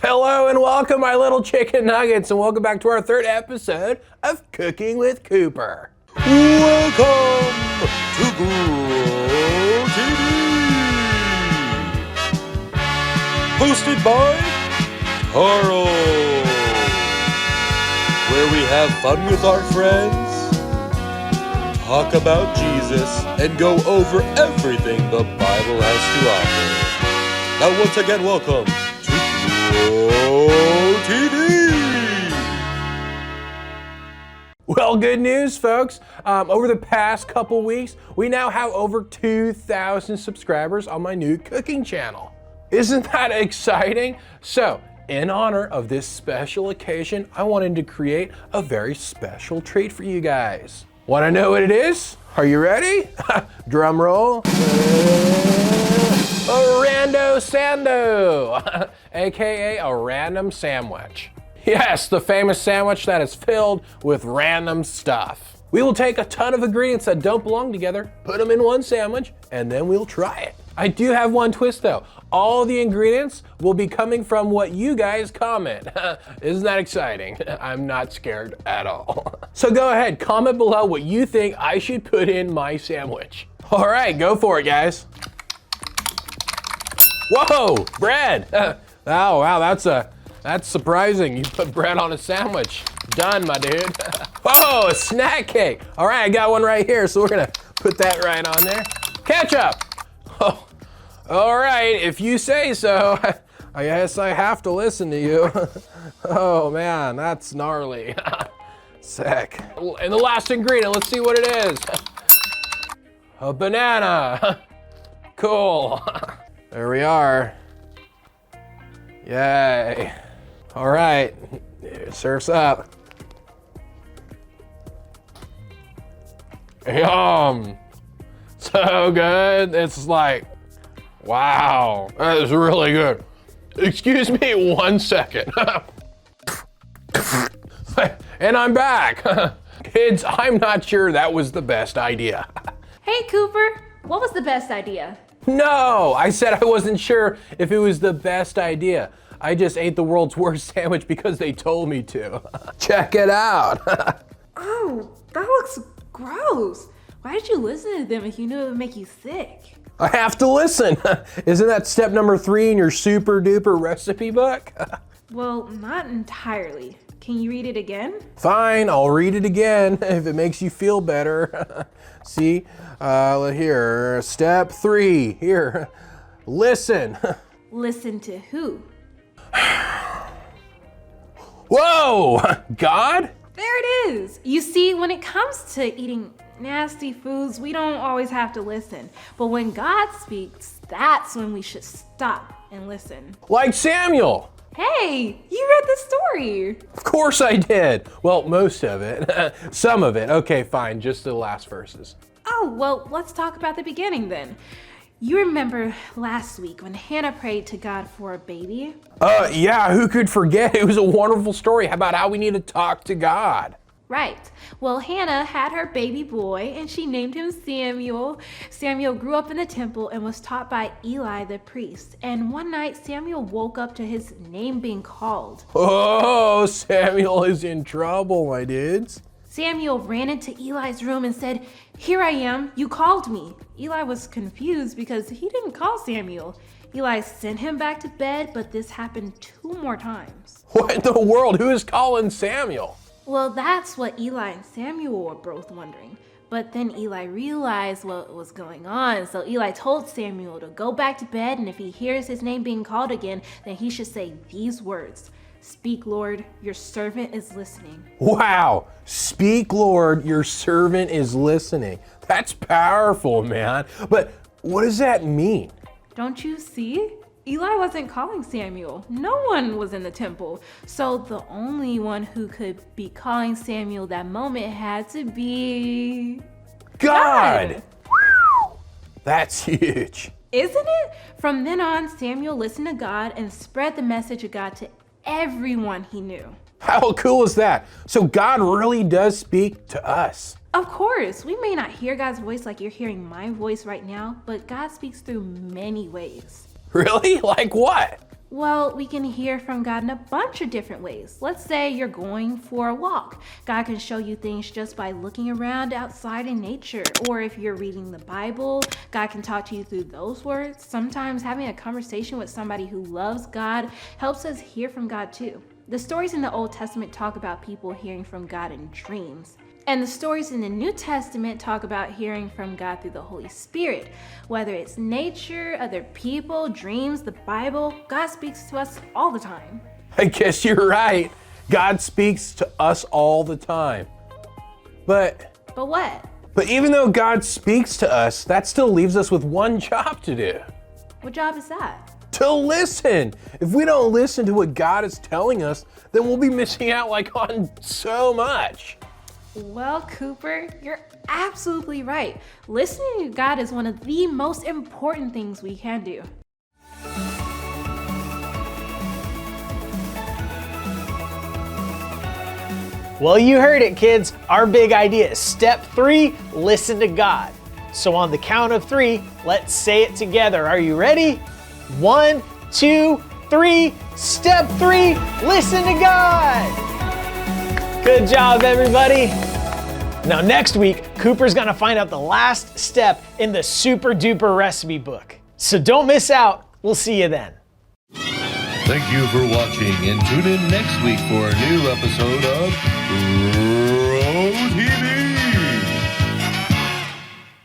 Hello and welcome, my little chicken nuggets, and welcome back to our third episode of Cooking with Cooper. Welcome to Grow TV, hosted by Carl, where we have fun with our friends, talk about Jesus, and go over everything the Bible has to offer. Now, once again, welcome to Grow TV. Well, good news, folks. Over the past couple weeks, we now have over 2,000 subscribers on my new cooking channel. Isn't that exciting? So, in honor of this special occasion, I wanted to create a very special treat for you guys. Want to know what it is? Are you ready? Drum roll. A rando sando, aka a random sandwich. Yes, the famous sandwich that is filled with random stuff. We will take a ton of ingredients that don't belong together, put them in one sandwich, and then we'll try it. I do have one twist though. All the ingredients will be coming from what you guys comment. Isn't that exciting? I'm not scared at all. So go ahead, comment below what you think I should put in my sandwich. All right, go for it, guys. Whoa, bread. Oh, wow, that's surprising. You put bread on a sandwich. Done, my dude. Oh, a snack cake. All right, I got one right here, so we're gonna put that right on there. Ketchup. Oh, all right, if you say so. I guess I have to listen to you. Oh man, that's gnarly. Sick. And the last ingredient, let's see what it is. A banana. Cool. There we are. Yay. All right, surf's up. Yum. So good. It's like, wow, that is really good. Excuse me 1 second. And I'm back. Kids, I'm not sure that was the best idea. Hey Cooper, what was the best idea? No, I said I wasn't sure if it was the best idea. I just ate the world's worst sandwich because they told me to. Check it out. Oh, that looks gross. Why did you listen to them if you knew it would make you sick? I have to listen. Isn't that step number 3 in your super duper recipe book? Well, not entirely. Can you read it again? Fine, I'll read it again if it makes you feel better. See, here, step 3, here, listen. Listen to who? Whoa, God? There it is. You see, when it comes to eating nasty foods, we don't always have to listen. But when God speaks, that's when we should stop and listen. Like Samuel. Hey, you read the story. Of course I did. Well, most of it. Some of it. Okay, fine, just the last verses. Oh, well, let's talk about the beginning then. You remember last week when Hannah prayed to God for a baby? Yeah, who could forget? It was a wonderful story about how we need to talk to God. Right. Well, Hannah had her baby boy and she named him Samuel. Samuel grew up in the temple and was taught by Eli the priest. And one night Samuel woke up to his name being called. Oh, Samuel is in trouble, my dudes. Samuel ran into Eli's room and said, "Here I am, you called me." Eli was confused because he didn't call Samuel. Eli sent him back to bed, but this happened 2 more times. What in the world? Who is calling Samuel? Well, that's what Eli and Samuel were both wondering. But then Eli realized what was going on. So Eli told Samuel to go back to bed, and if he hears his name being called again, then he should say these words: "Speak, Lord, your servant is listening." Wow. Speak, Lord, your servant is listening. That's powerful, man. But what does that mean? Don't you see? Eli wasn't calling Samuel. No one was in the temple. So the only one who could be calling Samuel that moment had to be God. That's huge. Isn't it? From then on, Samuel listened to God and spread the message of God to everyone he knew. How cool is that? So God really does speak to us. Of course, we may not hear God's voice like you're hearing my voice right now, but God speaks through many ways. Really? Like what? Well, we can hear from God in a bunch of different ways. Let's say you're going for a walk. God can show you things just by looking around outside in nature. Or if you're reading the Bible, God can talk to you through those words. Sometimes having a conversation with somebody who loves God helps us hear from God too. The stories in the Old Testament talk about people hearing from God in dreams. And the stories in the New Testament talk about hearing from God through the Holy Spirit. Whether it's nature, other people, dreams, the Bible, God speaks to us all the time. I guess you're right. God speaks to us all the time. But what? But even though God speaks to us, that still leaves us with one job to do. What job is that? To listen. If we don't listen to what God is telling us, then we'll be missing out on so much. Well, Cooper, you're absolutely right. Listening to God is one of the most important things we can do. Well, you heard it, kids. Our big idea is step 3, listen to God. So on the count of 3, let's say it together. Are you ready? 1, 2, 3. Step 3, listen to God. Good job, everybody. Now next week, Cooper's gonna find out the last step in the super duper recipe book. So don't miss out. We'll see you then. Thank you for watching, and tune in next week for a new episode of Grow TV.